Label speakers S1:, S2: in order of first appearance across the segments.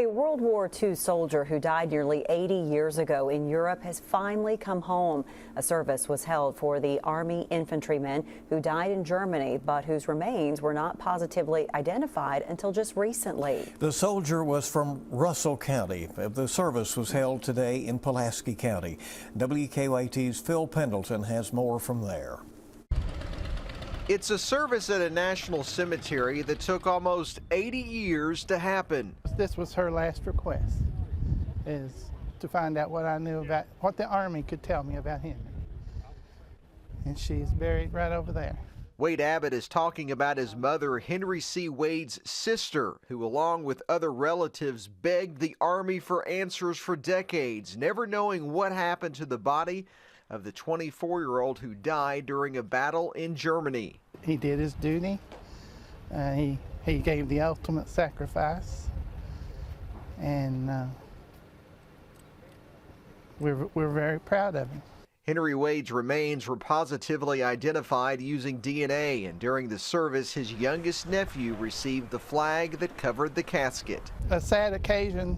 S1: A World War II soldier who died nearly 80 years ago in Europe has finally come home. A service was held for the Army infantryman who died in Germany, but whose remains were not positively identified until just recently.
S2: The soldier was from Russell County. The service was held today in Pulaski County. WKYT's Phil Pendleton has more from there.
S3: It's a service at a national cemetery that took almost 80 years to happen.
S4: This was her last request, is to find out what I knew about, what the Army could tell me about Henry. And she's buried right over there.
S3: Wade Abbott is talking about his mother, Henry C. Wade's sister, who along with other relatives begged the Army for answers for decades, never knowing what happened to the body of the 24-year-old who died during a battle in Germany.
S4: He did his duty. He gave the ultimate sacrifice, and we're very proud of him.
S3: Henry Wade's remains were positively identified using DNA, and during the service, his youngest nephew received the flag that covered the casket.
S4: A sad occasion,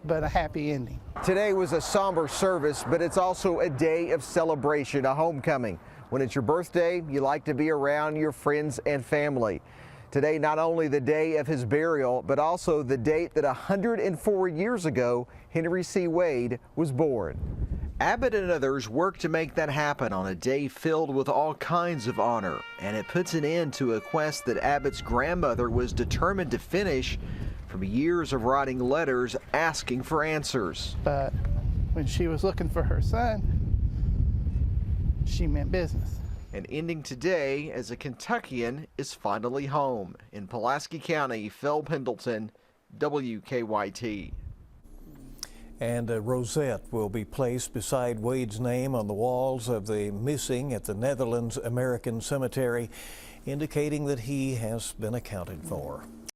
S4: but a happy ending.
S3: Today was a somber service, but it's also a day of celebration, a homecoming. When it's your birthday, you like to be around your friends and family. Today, not only the day of his burial, but also the date that 104 years ago, Henry C. Wade was born. Abbott and others worked to make that happen on a day filled with all kinds of honor, and it puts an end to a quest that Abbott's grandmother was determined to finish from years of writing letters asking for answers.
S4: But when she was looking for her son, she meant business.
S3: And ending today as a Kentuckian is finally home. In Pulaski County, Phil Pendleton, WKYT.
S2: And a rosette will be placed beside Wade's name on the walls of the missing at the Netherlands American Cemetery, indicating that he has been accounted for.